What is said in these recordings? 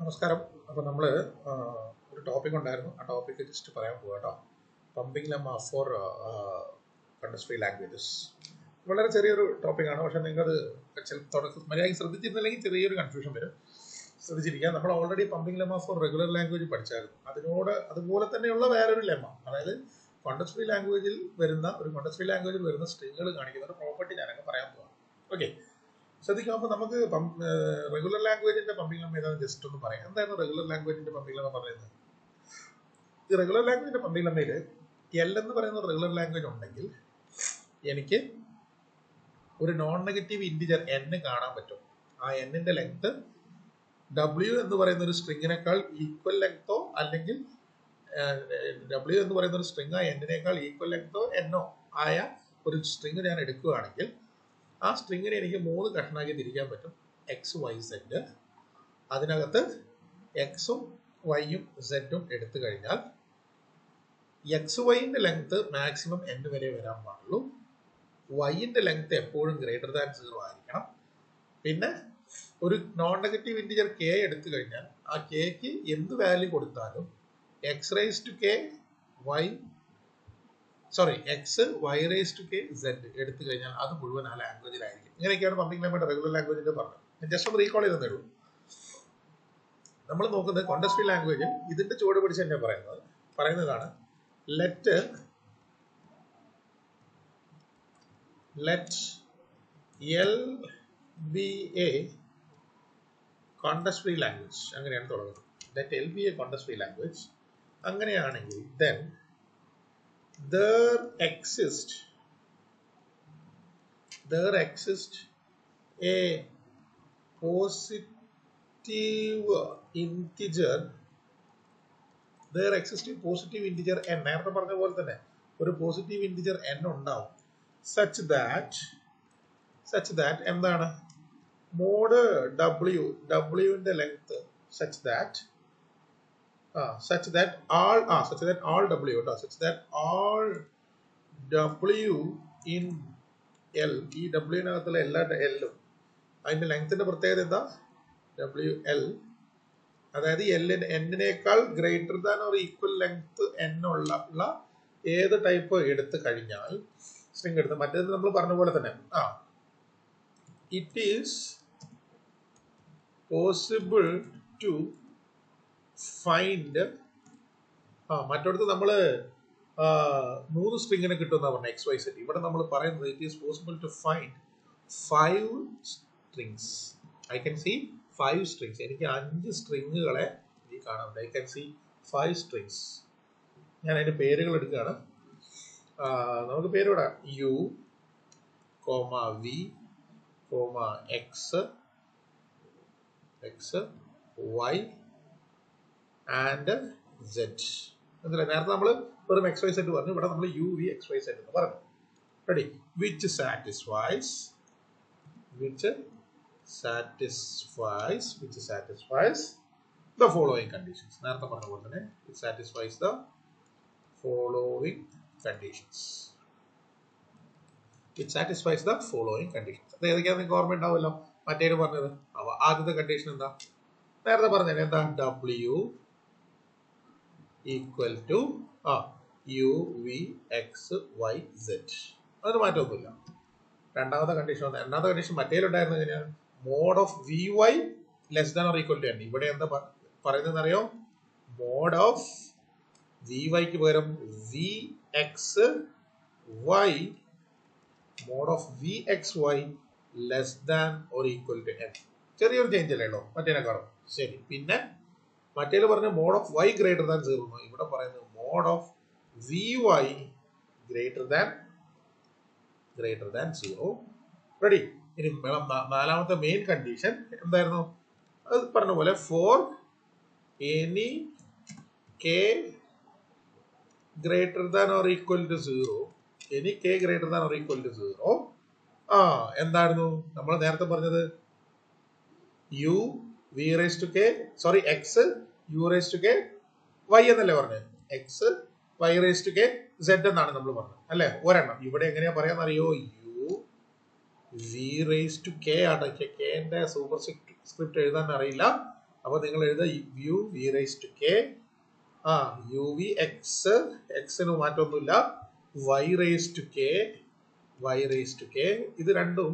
നമസ്കാരം. അപ്പോൾ നമ്മൾ ഒരു ടോപ്പിക് ഉണ്ടായിരുന്നു. ആ ടോപ്പിക്ക് ജസ്റ്റ് പറയാൻ പോകാം കേട്ടോ. Pumping lemma for context free languages. വളരെ ചെറിയൊരു ടോപ്പിക്കാണ്, പക്ഷേ നിങ്ങൾക്കത് മര്യാദയ്ക്ക് ശ്രദ്ധിച്ചിരുന്നില്ലെങ്കിൽ ചെറിയൊരു കൺഫ്യൂഷൻ വരും. ശ്രദ്ധിച്ചിരിക്കുക. നമ്മൾ already pumping lemma for regular language പഠിച്ചായിരുന്നു. അതുപോലെ തന്നെയുള്ള വേറൊരു ലെമ്മ, അതായത് കണ്ടസ്റ്റ് ഫ്രീ ലാംഗ്വേജിൽ വരുന്ന സ്ട്രിങ്ങുകൾ കാണിക്കുന്ന ഒരു പ്രോപ്പർട്ടി ഞാനങ്ങ് പറയാൻ പോകാം. ഓക്കെ, ശ്രദ്ധിക്കാം. അപ്പോൾ നമുക്ക് റെഗുലർ ലാംഗ്വേജിന്റെ പമ്പിംഗ് ലെമ്മ ഏതാണെന്ന് ജസ്റ്റ് ഒന്ന് പറയാം. എന്തായിരുന്നു റെഗുലർ ലാംഗ്വേജിന്റെ പമ്പിംഗ് ലെമ്മ പറയുന്നത്? ഈ റെഗുലർ ലാംഗ്വേജിന്റെ പമ്പിംഗ് ലെമ്മയിൽ എൽ എന്ന് പറയുന്ന റെഗുലർ ലാംഗ്വേജ് ഉണ്ടെങ്കിൽ എനിക്ക് ഒരു നോൺ നെഗറ്റീവ് ഇൻറ്റിജർ n കാണാൻ പറ്റും. ആ എന്നിന്റെ ലെങ്ത് w എന്ന് പറയുന്ന ഒരു സ്ട്രിങ്ങിനേക്കാൾ ഈക്വൽ ലെങ്തോ അല്ലെങ്കിൽ w എന്ന് പറയുന്ന ഒരു സ്ട്രിങ് ആ എന്നിനേക്കാൾ ഈക്വൽ ലെങ്തോ എന്നോ ആയ ഒരു സ്ട്രിങ് ഞാൻ എടുക്കുകയാണെങ്കിൽ ആ സ്ട്രിങ്ങിനെ എനിക്ക് 3 കഷ്ണാക്കി തിരിക്കാൻ പറ്റും. X, Y, z. അതിനകത്ത് എക്സും വൈയും സെഡും എടുത്തു കഴിഞ്ഞാൽ എക്സ് വൈൻ്റെ ലെങ്ത് മാക്സിമം n വരെ വരാൻ പാടുള്ളൂ. വൈൻ്റെ ലെങ്ത് എപ്പോഴും ഗ്രേറ്റർ ദാൻ 0 ആയിരിക്കണം. പിന്നെ ഒരു നോൺ നെഗറ്റീവ് ഇൻറ്റിജർ k എടുത്തു കഴിഞ്ഞാൽ ആ kക്ക് എന്ത് വാല്യൂ കൊടുത്താലും x Y raise to K z എടുത്തു കഴിഞ്ഞാൽ അത് മുഴുവൻ ആ ലാംഗ്വേജിലായിരിക്കും. ഇങ്ങനെയൊക്കെയാണ് പമ്പിംഗ് ലെമ്മയുടെ റെഗുലർ ലാംഗ്വേജിന്റെ പറഞ്ഞത്. ഞാൻ ജസ്റ്റ് ഒന്ന് റീകോൾ ചെയ്തേ ഉള്ളൂ. നമ്മൾ നോക്കുന്നത് കോണ്ടസ്റ്റ് ഫ്രീ ലാംഗ്വേജിൽ ഇതിന്റെ ചുവട് പിടിച്ച് തന്നെ പറയുന്നതാണ് let L be a context free language. അങ്ങനെയാണ് തുടങ്ങുന്നത്. Let L be a context free language. അങ്ങനെയാണെങ്കിൽ then there exists a positive integer n. നേരത്തെ പറഞ്ഞ പോലെ തന്നെ ഒരു പോസിറ്റീവ് ഇൻറ്റിജർ n ഉണ്ടാവും. such that എന്താണ് മോഡ് wന്റെ length such that all w in L, ഈ w-നകത്തുള്ള എല്ലാ എല്ലും അതിന്റെ ലെങ്ത്തിന്റെ പ്രത്യേകത എന്താ? WL, അതായത് n-നേക്കാൾ greater than or equal length n ഉള്ള ഏത് ടൈപ്പ് എടുത്തു കഴിഞ്ഞാൽ സ്ട്രിംഗ് എടുത്ത് മറ്റേത് നമ്മൾ പറഞ്ഞ പോലെ തന്നെ it is possible to find. മറ്റടുത്ത് നമ്മള് 3 സ്ട്രിങ്ങിനെ കിട്ടുമെന്നാ പറഞ്ഞ എക്സ് വൈ സെറ്റ്. ഇവിടെ നമ്മൾ പറയുന്നത് it is possible to find 5 strings. I can see 5 strings. എനിക്ക് 5 സ്ട്രിങ്ങുകളെ കാണാറുണ്ട്. I can see 5 strings. ഞാൻ അതിന്റെ പേരുകൾ എടുക്കുകയാണ്. നമുക്ക് പേരിടാം. U, V, X, Y and Z. മനസ്സിലായി? നേരത്തെ നമ്മൾ വെറും എക്സ് വൈ സെറ്റ് പറഞ്ഞു, ഇവിടെ നമ്മൾ u V X y set എന്ന് പറഞ്ഞു. Ready? Which satisfies the following conditions. നേരത്തെ പറഞ്ഞ പോലെ തന്നെ it satisfies the following conditions. അത് ഏതൊക്കെയാണ് നിങ്ങൾക്ക് ഓർമ്മ ഉണ്ടാവുമല്ലോ. മറ്റേത് പറഞ്ഞത് ആദ്യത്തെ കണ്ടീഷൻ എന്താ? നേരത്തെ പറഞ്ഞത് എന്താ? W equal to u V X Y z. അതിന് മാറ്റമൊന്നുമില്ല. രണ്ടാമത്തെ കണ്ടീഷൻ മറ്റേലുണ്ടായിരുന്നത് എങ്ങനെയാണ്? Mod of v y less than or equal to n. ഇവിടെ എന്താ പറയുന്നത് അറിയോ? മോഡ് ഓഫ് വി വൈക്ക് പകരം v X y, mod of v X y less than or equal to n. ചെറിയൊരു ചേഞ്ച് അല്ലേ ഉള്ളൂ മറ്റേനെക്കാളും. ശരി. പിന്നെ മറ്റേല് പറഞ്ഞ mod of y greater than 0. ഇവിടെ പറയുന്നത് mod of v y greater than 0. Ready? ഇനി നാലാമത്തെ മെയിൻ കണ്ടീഷൻ എന്തായിരുന്നു? അത് പറഞ്ഞ പോലെ for any k greater than or equal to 0. എന്തായിരുന്നു നമ്മൾ നേരത്തെ പറഞ്ഞത്? U V raise to K X U raise to K Y എന്നല്ലേ പറഞ്ഞത്? X Y raise to K Z എന്നാണ് നമ്മൾ പറഞ്ഞത് അല്ലെ? ഒരെണ്ണം. ഇവിടെ എങ്ങനെയാ പറയാന്നറിയോ? U V raise to K ആണ്. കെന്റെ സൂപ്പർ സ്ക്രിപ്റ്റ് എഴുതാൻ അറിയില്ല. അപ്പോൾ നിങ്ങൾ എഴുതുക U V raise to K U V X എക്സിന് മാറ്റമൊന്നുമില്ല വൈ റൈസ് ടു കെ ഇത് രണ്ടും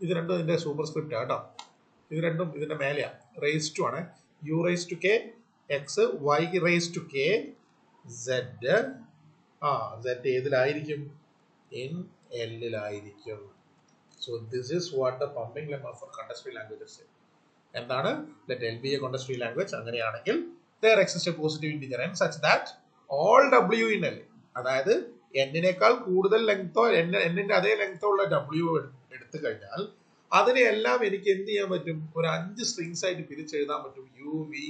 ഇതിന്റെ സൂപ്പർ സ്ക്രിപ്റ്റ് കേട്ടോ. ഇത് രണ്ടും ഇതിന്റെ മേലെയാണ്. റൈസ് ടു ആണ്. U raise to K X Y raise to K Z. Z ഏതിലായിരിക്കും? ഇൻ എല്ലിലായിരിക്കും. So this is what the pumping lemma for context free languages. എന്താണ്? Let L be a context free language. അങ്ങനെയാണെങ്കിൽ there exists a positive integer n such that all w in l, അതായത് n-നേക്കാൾ കൂടുതൽ ലെങ്തോ n-ന്റെ അതേ ലെങ്തോ ഉള്ള w എടുത്തു കഴിഞ്ഞാൽ അതിനെ എല്ലാം എനിക്ക് എന്ത് ചെയ്യാൻ പറ്റും? ഒരു 5 സ്ട്രിങ്സ് ആയിട്ട് പിരിച്ചെഴുതാൻ പറ്റും. U V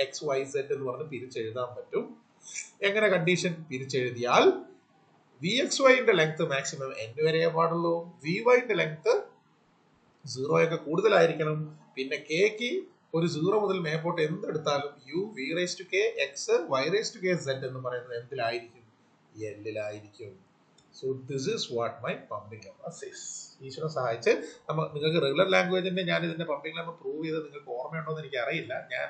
X Y Z എന്ന് പറഞ്ഞ് പിരിച്ചെഴുതാൻ പറ്റും. എങ്ങനെ കണ്ടീഷൻ? പിരിച്ചെഴുതിയാൽ വി എക്സ് വൈന്റെ ലെങ്ത് മാക്സിമം n വരെയേ പാടുള്ളൂ. വി വൈന്റെ ലെങ്ത് 0 ഒക്കെ കൂടുതലായിരിക്കണം. പിന്നെ കെക്ക് ഒരു 0 മുതൽ മേപ്പോട്ട് എന്തെടുത്താലും U V raise to K X Y raise to K Z എന്ന് പറയുന്നത് എന്തിലായിരിക്കും? എല്ലിലായിരിക്കും. So this is what my pumping lemma says. ഈശ്വരൻ സഹായിച്ച് നിങ്ങൾക്ക് റെഗുലർ ലാംഗ്വേജിന്റെ ഞാൻ ഇതിന്റെ പമ്പിംഗ് ലെമ്മ പ്രൂവ് ചെയ്ത് നിങ്ങൾക്ക് ഓർമ്മയുണ്ടോ എന്ന് എനിക്ക് അറിയില്ല. ഞാൻ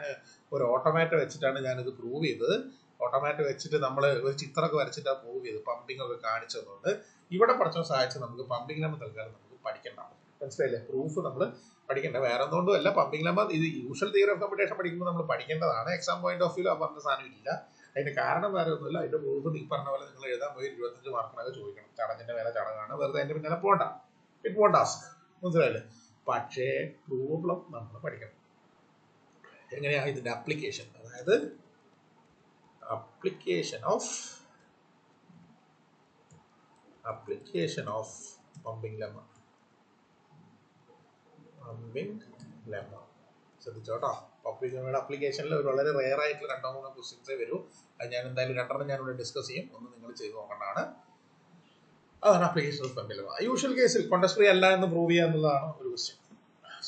ഒരു ഓട്ടോമാറ്റ് വെച്ചിട്ടാണ് ഞാനിത് പ്രൂവ് ചെയ്തത്. ഓട്ടോമാറ്റ് വെച്ചിട്ട് നമ്മൾ ഒരു ചിത്രമൊക്കെ വരച്ചിട്ടാണ് പ്രൂവ് ചെയ്ത് പമ്പിംഗ് ഒക്കെ കാണിച്ചതുകൊണ്ട് ഇവിടെ പഠിച്ചോ സഹായിച്ച് നമുക്ക് പമ്പിംഗ് ലെമ്മ തൽക്കാലം നമുക്ക് പഠിക്കണ്ട. മനസ്സിലായില്ലേ? പ്രൂഫ് നമ്മൾ പഠിക്കേണ്ട വേറെ എന്തുകൊണ്ടും അല്ല. പമ്പിംഗ് ലെമ്മ ഇത് യൂഷ്വൽ തിയറി ഓഫ് കമ്പ്യൂട്ടേഷൻ പഠിക്കുമ്പോൾ നമ്മൾ പഠിക്കേണ്ടതാണ്. എക്സാം പോയിന്റ് ഓഫ് വ്യൂ പറഞ്ഞ സാധനം ഇല്ല. അതിന്റെ കാരണം വേറെ ഒന്നുമില്ല. അതിന്റെ പ്രൂഫ് നീ പറഞ്ഞ പോലെ നിങ്ങൾ എഴുതാൻ പോയി 25 മാർക്കിനൊക്കെ ചോദിക്കണം. ചടങ്ങിന്റെ മേലെ ചടങ്ങാണ്, വെറുതെ അതിന്റെ പിന്നാലെ പോകണ്ട. It won't task. മനസ്സിലായില്ലേ? പക്ഷേ പ്രോബ്ലം നമ്മൾ പഠിക്കണം. എങ്ങനെയാ ഇതിന്റെ അപ്ലിക്കേഷൻ? അതായത് application of pumping lemma. ശ്രദ്ധിച്ചോട്ടോ. പമ്പിംഗ് ലെമ്മയുടെ അപ്ലിക്കേഷനിൽ ഒരു വളരെ റെയർ ആയിട്ടുള്ള 2-3 ക്വസ്റ്റ്യൻസേ വരൂ. അത് ഞാൻ എന്തായാലും 2 ഞാനിവിടെ ഡിസ്കസ് ചെയ്യും. ഒന്ന് നിങ്ങൾ ചെയ്ത് നോക്കേണ്ടതാണ്. അതാണ് application of pumping lemma. Usual കേസിൽ കോണ്ടസ്റ്റ് ഫ്രീ അല്ല എന്ന് പ്രൂവ് ചെയ്യുക എന്നുള്ളതാണ് ഒരു ക്വസ്റ്റ്യൻ.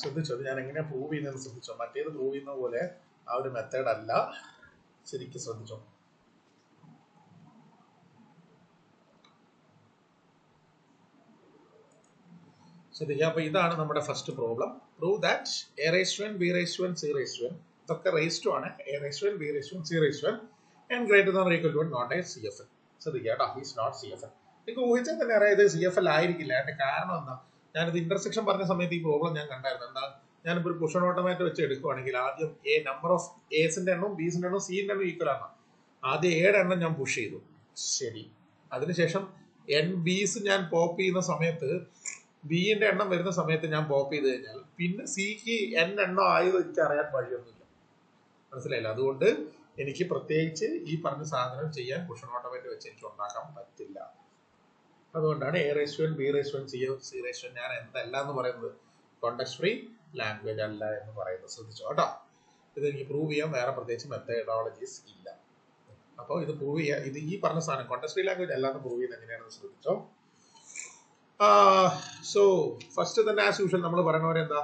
ശ്രദ്ധിച്ചോ, ഞാൻ എങ്ങനെയാണ് പ്രൂവ് ചെയ്യുന്നതെന്ന് ശ്രദ്ധിച്ചോ. മറ്റേത് പ്രൂവ് ചെയ്യുന്ന പോലെ ആ ഒരു മെത്തേഡ് അല്ല. ശരിക്കും ശ്രദ്ധിച്ചോ. ശ്രദ്ധിക്കുക. അപ്പൊ ഇതാണ് നമ്മുടെ first problem. Prove that a raise to n b raise to n c raise to n ഇതൊക്കെ റൈസ് ടു ആണ്. A raise to n b raise to n c raise to n n greater than or equal to not a c f l. ശ്രദ്ധിക്കുക കേട്ടോ, is not c f l. നിങ്ങൾക്ക് ഊഹിച്ചാൽ തന്നെ അറിയാം ഇത് C f L ആയിരിക്കില്ല. അതിന്റെ കാരണം എന്താ? ഞാനിത് ഇന്റർസെക്ഷൻ പറഞ്ഞ സമയത്ത് ഈ പ്രോബ്ലം ഞാൻ കണ്ടായിരുന്നു. എന്താ? ഞാനിപ്പോൾ ഒരു പുഷ് ഓട്ടോമാറ്റ് വെച്ച് എടുക്കുവാണെങ്കിൽ ആദ്യം എ നമ്പർ ഓഫ് എസിന്റെ എണ്ണവും ബിസിന്റെ എണ്ണവും സിന്റെ എണ്ണവും ഈക്വൽ ആണ്. ആദ്യം എയുടെ എണ്ണം ഞാൻ പുഷ് ചെയ്തു. ശരി. അതിനുശേഷം എൻ ബീസ് ഞാൻ പോപ്പ് ചെയ്യുന്ന സമയത്ത് ബിന്റെ എണ്ണം വരുന്ന സമയത്ത് ഞാൻ പോപ്പ് ചെയ്ത് കഴിഞ്ഞാൽ പിന്നെ സിക്ക് എൻ എണ്ണം ആയത് എനിക്ക് അറിയാൻ വഴിയൊന്നുമില്ല. മനസ്സിലായില്ല? അതുകൊണ്ട് എനിക്ക് പ്രത്യേകിച്ച് ഈ പറഞ്ഞ സാധനം ചെയ്യാൻ പുഷ് ഓട്ടോമാറ്റ് വെച്ച് എനിക്ക് ഉണ്ടാക്കാൻ പറ്റില്ല. അതുകൊണ്ടാണ് a raise to n b raise to n c raise to n ഞാൻ എന്തല്ല എന്ന് പറയുന്നത് കോണ്ടസ്റ്റ് ഫ്രീ ലാംഗ്വേജ് അല്ല എന്ന് പറയുന്നത്. ശ്രദ്ധിച്ചോ കേട്ടോ. ഇത് എനിക്ക് പ്രൂവ് ചെയ്യാൻ വേറെ പ്രത്യേകിച്ച് മെത്തഡോളജീസ് ഇല്ല. അപ്പോൾ ഇത് പ്രൂവ് ചെയ്യാൻ ഇത് ഈ പറഞ്ഞ സാധനം കോണ്ടസ്റ്റ് ഫ്രീ ലാംഗ്വേജ് അല്ലാന്ന് പ്രൂവ് ചെയ്യുന്നത് എങ്ങനെയാണെന്ന് ശ്രദ്ധിച്ചോ. സോ ഫസ്റ്റ് തന്നെ ആസ് യൂഷ്വൽ നമ്മൾ പറയുന്ന പോലെ എന്താ?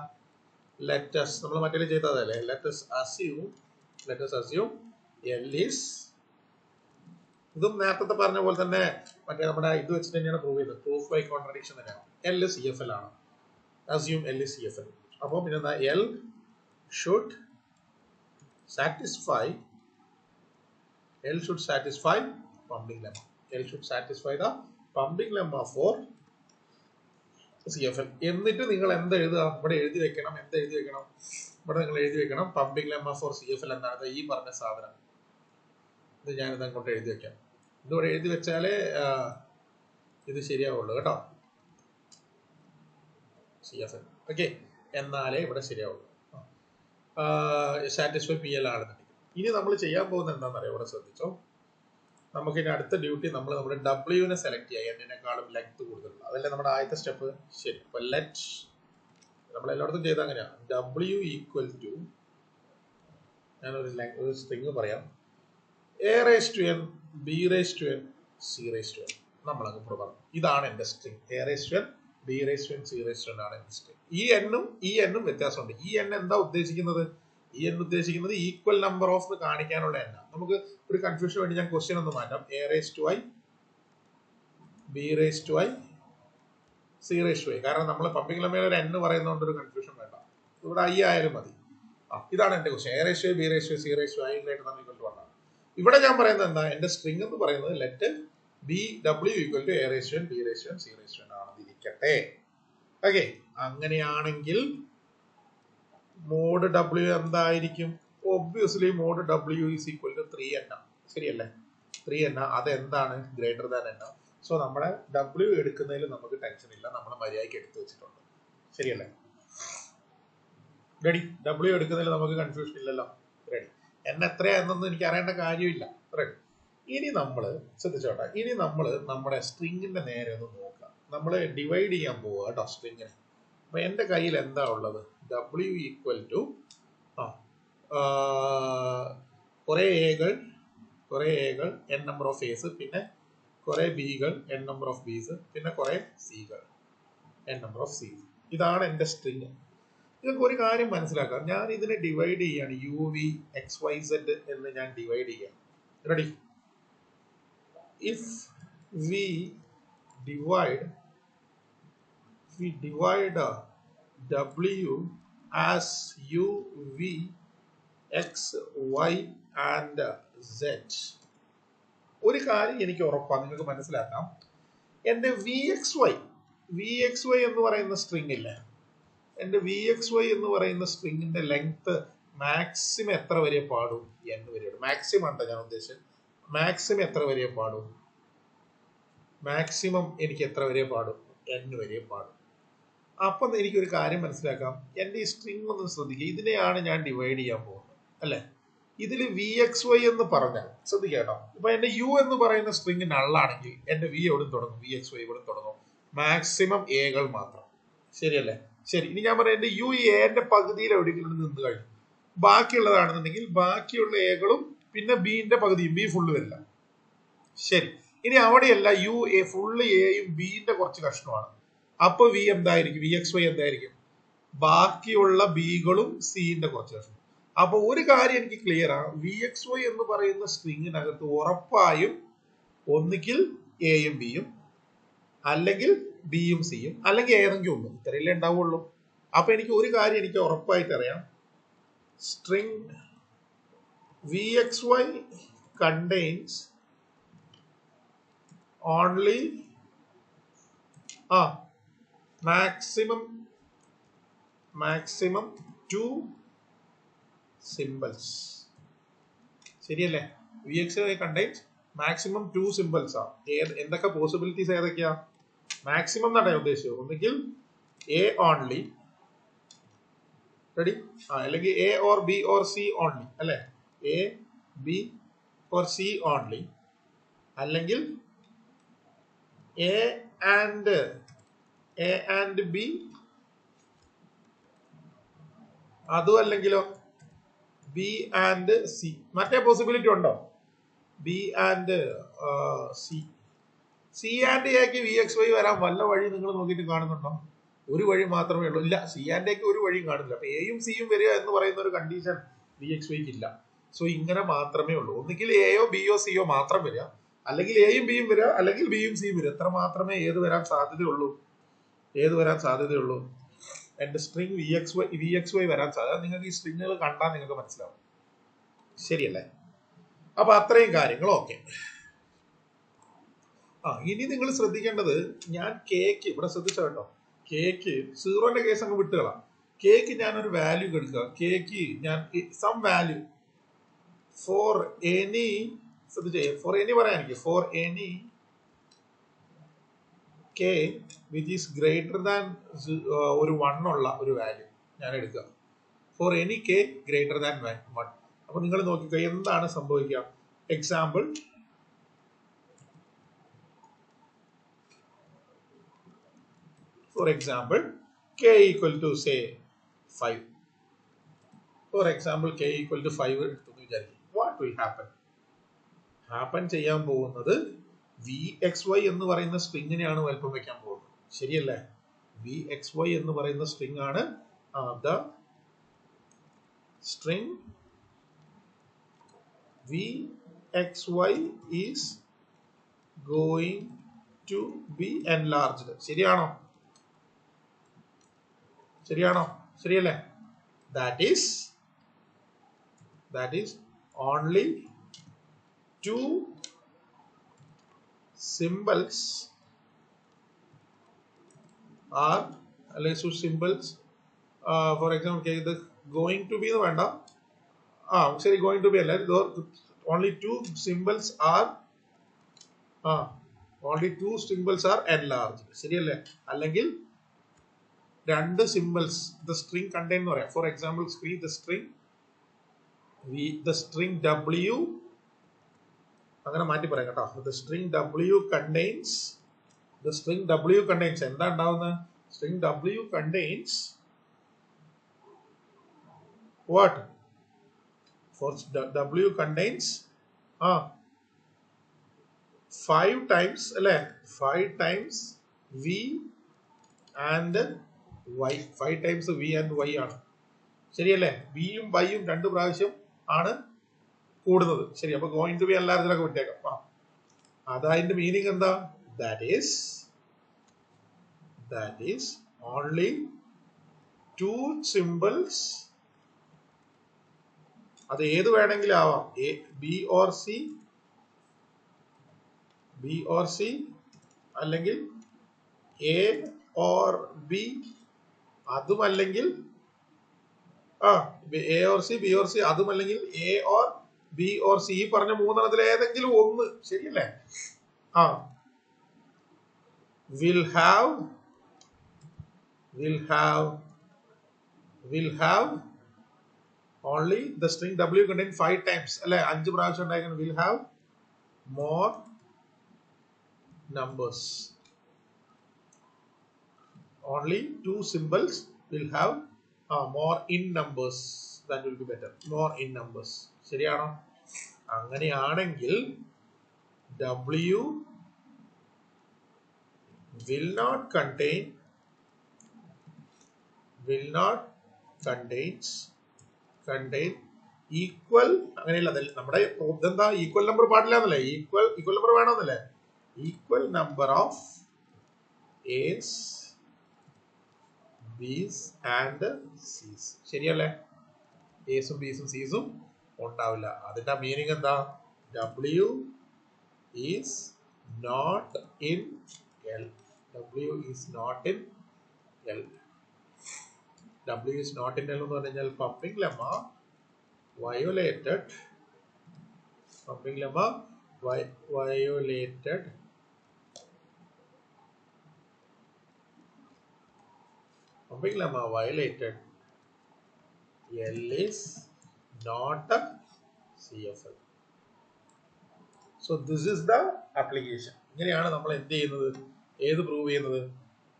ലെറ്റസ് നമ്മൾ മറ്റേ ചെയ്തതല്ലേ. ലെറ്റസ് അസ്യൂം എൽ ഈസ്, ഇതും നേരത്തെ പറഞ്ഞ പോലെ തന്നെ മറ്റേ നമ്മുടെ ഇത് വെച്ചിട്ട് തന്നെയാണ് പ്രൂവ് ചെയ്തത്. പ്രൂഫ് ബൈ കോൺട്രഡിക്ഷൻ തന്നെയാണ്. എൽ സി എഫ് എൽ ആണ്. Assume L C f L. അപ്പോൾ പിന്നെ എന്താ? L should satisfy pumping lemma. L should satisfy the pumping lemma for CFL. എന്നിട്ട് നിങ്ങൾ എന്ത് എഴുതുക? ഇവിടെ എഴുതി വെക്കണം. ഇവിടെ നിങ്ങൾ എഴുതി വെക്കണം പമ്പിംഗ് ലെമ്മ ഫോർ CFL എന്നാണ് ഈ പറഞ്ഞ സാധനം. ഇത് ഞാനിത് അങ്ങോട്ട് എഴുതി വെക്കാം. ഇതിവിടെ എഴുതി വെച്ചാലേ ഇത് ശരിയാവുള്ളൂ കേട്ടോ. CFL ഓക്കെ, എന്നാലേ ഇവിടെ ശരിയാവുള്ളൂ. സാറ്റിസ്ഫൈ PL ആണെന്നുണ്ടെങ്കിൽ ഇനി നമ്മൾ ചെയ്യാൻ പോകുന്നത് എന്താണെന്നറിയാം? ഇവിടെ ശ്രദ്ധിച്ചോ. നമുക്ക് ഇനി അടുത്ത ഡ്യൂട്ടി നമ്മൾ നമ്മുടെ ഡബ്ല്യുവിനെ സെലക്ട് ചെയ്യാം. എന്നതിനേക്കാളും ലെങ്ത് കൂടുതലുള്ള അതല്ലേ നമ്മുടെ ആദ്യത്തെ സ്റ്റെപ്പ്. ശരി. അപ്പൊ ലെറ്റ് നമ്മൾ എല്ലായിടത്തും ചെയ്ത അങ്ങനെയാണ്. ഡബ്ല്യു ഈക്വൽ ടു ഞാനൊരു സ്ട്രിങ് പറയാം. A raise to n b raise to n c raise to n നമ്മളങ്ങ് പറഞ്ഞു. ഇതാണ് എന്റെ string. A raise to n b raise to n c raise to n ആണ് എന്റെ സ്ട്രിങ്. ഈ എന്നും വ്യത്യാസമുണ്ട്. ഈ എൻ എന്താ ഉദ്ദേശിക്കുന്നത്? ഈ എന്ന് ഉദ്ദേശിക്കുന്നത് ഈക്വൽ നമ്പർ ഓഫ് കാണിക്കാനുള്ള എണ്ണ. നമുക്ക് ഒരു കൺഫ്യൂഷൻ വേണ്ടി ഞാൻ ക്വസ്റ്റ്യൻ ഒന്ന് മാറ്റാം. A raise to i b raise to i c raise to i. കാരണം നമ്മൾ പമ്പിംഗ് ലെമ്മയിൽ ഒരു എൻ പറയുന്നതുകൊണ്ട് ഒരു കൺഫ്യൂഷൻ വേണ്ട. ഇവിടെ ഐ ആയാലും മതി. ഇതാണ് എന്റെ question. A ratio b ratio c ratio i greater than equal to 1 ആണ്. ഇവിടെ ഞാൻ പറയുന്നത് എന്താ, എന്റെ സ്ട്രിംഗ് എന്ന് പറയുന്നത് ലെറ്റ് ബി ഡബ്ല്യു equal to a ratio b ratio c ratio ആണെന്നിരിക്കട്ടെ. ഓക്കെ, അങ്ങനെയാണെങ്കിൽ മോഡ് ഡബ്ല്യു എന്തായിരിക്കും? ഒബ്വിയസ്ലി മോഡ് ഡബ്ല്യു ഈസ് ഈക്വൽ ടു 3n. ശരിയല്ലേ? 3n അതെന്താണ്? Greater than n. സോ നമ്മുടെ ഡബ്ല്യു എടുക്കുന്നതിൽ നമുക്ക് ടെൻഷൻ ഇല്ല, നമ്മൾ മര്യാദയ്ക്ക് എടുത്തു വെച്ചിട്ടുണ്ട്. ശരിയല്ലേ? റെഡി? ഡബ്ല്യു എടുക്കുന്നതിൽ നമുക്ക് കൺഫ്യൂഷൻ ഇല്ലല്ലോ. റെഡി? n എത്രയാണെന്നൊന്നും എനിക്ക് അറിയേണ്ട കാര്യമില്ല. റെഡി? ഇനി നമ്മൾ ശ്രദ്ധിച്ചോട്ടെ, ഇനി നമ്മൾ നമ്മുടെ സ്ട്രിങ്ങിന്റെ നേരെ ഒന്ന് നോക്കാം. നമ്മൾ ഡിവൈഡ് ചെയ്യാൻ പോവുക കേട്ടോ സ്ട്രിങ്ങിനെ. അപ്പൊ എന്റെ കയ്യിൽ എന്താ ഉള്ളത്? ഡബ്ല്യു ഈക്വൽ ടു കുറെ എകൾ n നമ്പർ ഓഫ് എസ്, പിന്നെ കുറെ ബികൾ n നമ്പർ ഓഫ് ബീസ്, പിന്നെ കുറെ സികൾ n നമ്പർ ഓഫ് സീസ്. ഇതാണ് എന്റെ സ്ട്രിങ്. നിങ്ങൾക്ക് ഒരു കാര്യം മനസ്സിലാക്കാം, ഞാൻ ഇതിനെ ഡിവൈഡ് ചെയ്യാണ്. U V X Y Z എന്ന് ഞാൻ ഡിവൈഡ് ചെയ്യാം. Ready? If we divide W as u v x y and z, ഒരു കാര്യം എനിക്ക് ഉറപ്പാണ്, നിങ്ങൾക്ക് മനസ്സിലാക്കാം. എന്റെ വി എക്സ് വൈ എന്ന് പറയുന്ന സ്ട്രിങ് ഇല്ലേ, എന്റെ വി എക്സ് വൈ എന്ന് പറയുന്ന സ്ട്രിങ്ങിന്റെ ലെങ്ത് മാക്സിമം എത്ര വരെ പാടും? n വരെയാണ്. മാക്സിമം ആണ് ഞാൻ ഉദ്ദേശിച്ചത്. മാക്സിമം എത്ര വരെ പാടും? മാക്സിമം എനിക്ക് എത്ര വരെ പാടും? n വരെ പാടും. അപ്പൊ എനിക്കൊരു കാര്യം മനസ്സിലാക്കാം, എന്റെ ഈ സ്ട്രിങ് ഒന്ന് ശ്രദ്ധിക്കുക. ഇതിനെയാണ് ഞാൻ ഡിവൈഡ് ചെയ്യാൻ പോകുന്നത് അല്ലെ? ഇതിൽ വി എക്സ് വൈ എന്ന് പറഞ്ഞാൽ ശ്രദ്ധിക്കാട്ടോ, ഇപ്പൊ എന്റെ യു എന്ന് പറയുന്ന സ്ട്രിങ് നള്ളാണെങ്കിൽ എന്റെ വി എവിടെ തുടങ്ങും? വി എക്സ് വൈ ഇവിടെ തുടങ്ങും. മാക്സിമം എകൾ മാത്രം. ശരിയല്ലേ? ശരി, ഇനി ഞാൻ പറയാം എന്റെ യു എന്റെ പകുതിയിൽ എവിടെയെങ്കിലും നിന്ന് കഴിഞ്ഞു. ബാക്കിയുള്ളതാണെന്നുണ്ടെങ്കിൽ ബാക്കിയുള്ള എകളും പിന്നെ ബിന്റെ പകുതിയും, ബി ഫുള്ള് വരില്ല. ശരി, ഇനി അവിടെയല്ല, യു എ ഫുള്ള് എയും ബിന്റെ കുറച്ച് കഷ്ണമാണ്. അപ്പൊ വി എന്തായിരിക്കും? വി എക്സ് വൈ എന്തായിരിക്കും? ബാക്കിയുള്ള ബികളും സിന്റെ കുറച്ച് കഷ്ണം. അപ്പൊ ഒരു കാര്യം എനിക്ക് ക്ലിയർ ആണ്, വി എക്സ് വൈ എന്ന് പറയുന്ന സ്ട്രിങ്ങിനകത്ത് ഉറപ്പായും ഒന്നുകിൽ എയും ബിയും, അല്ലെങ്കിൽ ബിയും സിയും, അല്ലെങ്കിൽ ഏതെങ്കിലും ഒന്നും, ഇത്രയല്ലേ ഉണ്ടാവുള്ളൂ. അപ്പൊ എനിക്ക് ഒരു കാര്യം എനിക്ക് ഉറപ്പായിട്ട് അറിയാം, string v X y contains only maximum 2 symbols. ശരിയല്ലേ? V X y contains maximum 2 symbols ആണ്. എന്തൊക്കെ പോസിബിലിറ്റീസ് ഏതൊക്കെയാ? മാക്സിമം എന്നാണ് ഞാൻ ഉദ്ദേശിച്ചത്. ഒന്നുകിൽ എ ഓൺലി, റെഡി, അല്ലെങ്കിൽ A or B or C only അല്ലെ? A B or C only, അല്ലെങ്കിൽ എ ആൻഡ് ബി, അതും അല്ലെങ്കിലോ ബി ആൻഡ് സി. മറ്റേ പോസിബിലിറ്റി ഉണ്ടോ? ബി ആൻഡ് സി ആൻഡ് എക്ക് വി എക്സ് വൈ വരാൻ വല്ല വഴി നിങ്ങൾ നോക്കിയിട്ട് കാണുന്നുണ്ടോ? ഒരു വഴി മാത്രമേ ഉള്ളൂ. ഇല്ല, സി ആൻഡ് എക്ക് ഒരു വഴിയും കാണുന്നില്ല. അപ്പൊ എയും സിയും വരിക എന്ന് പറയുന്ന ഒരു കണ്ടീഷൻ വി എക്സ് വൈക്ക് ഇല്ല. സോ ഇങ്ങനെ മാത്രമേ ഉള്ളൂ. ഒന്നുകിൽ എയോ ബിയോ സിയോ മാത്രം വരിക, അല്ലെങ്കിൽ എയും ബിയും വരിക, അല്ലെങ്കിൽ ബിയും സിയും വരിക. എത്ര മാത്രമേ ഏത് വരാൻ സാധ്യതയുള്ളൂ? എന്റെ സ്ട്രിങ് വി എക്സ് വൈ വരാൻ സാധ്യത. നിങ്ങൾക്ക് ഈ സ്ട്രിങ്ങുകൾ കണ്ടാൽ നിങ്ങൾക്ക് മനസ്സിലാവും. ശരിയല്ലേ? അപ്പൊ അത്രയും കാര്യങ്ങൾ ഓക്കെ. ഇനി നിങ്ങൾ ശ്രദ്ധിക്കേണ്ടത്, ഞാൻ കേക്ക് ഇവിടെ ശ്രദ്ധിച്ച കേട്ടോ, കേക്ക് സീറോന്റെ കേസ് അങ്ങ് വിട്ടുകളാം. കേക്ക് ഞാൻ ഒരു വാല്യൂ എടുക്കുക. കേക്ക് ഞാൻ സം വാല്യൂ ഫോർ എനി, ശ്രദ്ധിച്ചേ, ഫോർ എനി പറയാൻ എനിക്ക്, for any k which is greater than ഒരു 1 ഉള്ള ഒരു വാല്യൂ ഞാൻ എടുക്കുക. For any k greater than 1. അപ്പൊ നിങ്ങൾ നോക്കിക്കോ എന്താണ് സംഭവിക്കുക. Example, for example k equal to say 5. For example k equal to 5 എടുത്തെന്ന് വിചാരിക്കും. വാട്ട് വിൽ ഹാപ്പൻ ചെയ്യാൻ പോകുന്നത്, വി എക്സ് വൈ എന്ന് പറയുന്ന സ്ട്രിങ്ങിനെയാണ് വലിപ്പം വെക്കാൻ പോകുന്നത്. ശരിയല്ലേ? വി എക്സ് വൈ എന്ന് പറയുന്ന സ്ട്രിങ് ആണ്. The string v X y is going to be enlarged. ശരിയാണോ? ശരിയല്ലേ? That is that is only two symbols are, let's use symbols, for example ഇത് going to be എന്ന് വേണ്ട, ശരി going to be അല്ല, only two symbols are only two symbols are enlarged, ശരിയല്ലേ? അല്ലെങ്കിൽ രണ്ട് symbols the string contain എന്ന് പറയാം. For example the string w, അങ്ങനെ മാറ്റി പറയാം കേട്ടോ. the string w contains എന്താ ഉണ്ടാവുന്നത്? string w contains what? For w contains 5 times അല്ലേ, 5 times v and y, 5 times v and y ആണ്, ശരിയല്ലേ? v യും y യും രണ്ട് പ്രാവശ്യം ആണ് കൂടുന്നത്, ശരി. അപ്പൊ ഗോയിങ് ടു ബി എല്ലാത്തിലൊക്കെ വിട്ടേക്കാം. അതതിന്റെ മീനിങ് എന്താ? that is only two symbols, അത് ഏത് വേണമെങ്കിലും ആവാം, b or c അല്ലെങ്കിൽ a or b, അതുമല്ലെങ്കിൽ a or c, b or c, അതുമല്ലെങ്കിൽ a or b or c, ഈ പറഞ്ഞ മൂന്നെണ്ണത്തിൽ ഏതെങ്കിലും ഒന്ന്, ശരിയല്ലേ? will have only the string w contain 5 times അല്ലെ, 5 പ്രാവശ്യം ഉണ്ടായിരിക്കണം. will have more numbers, only two symbols will have more in numbers, that will be better, more in numbers, ശരിയാണോ? അങ്ങനെയാണെങ്കിൽ w will not contain equal, അങ്ങനെയല്ല, നമ്മുടെ എന്താ equal number പാടില്ല എന്നല്ലേ, ഈക്വൽ നമ്പർ വേണമെന്നല്ലേ, equal number of a's, b's and c's, ശരിയല്ലേ? a's ഉം b's ഉം c's ഉം ഉണ്ടാവില്ല. അതിന്റെ മീനിങ് എന്താ? w is not in L, w is not in L എന്ന് പറഞ്ഞു കഴിഞ്ഞാൽ pumping lemma violated L is not a CFL. So this is the application. ഇങ്ങനെയാണ് നമ്മൾ എന്ത് ചെയ്യുന്നത്, ഏത് പ്രൂവ് ചെയ്യുന്നത്?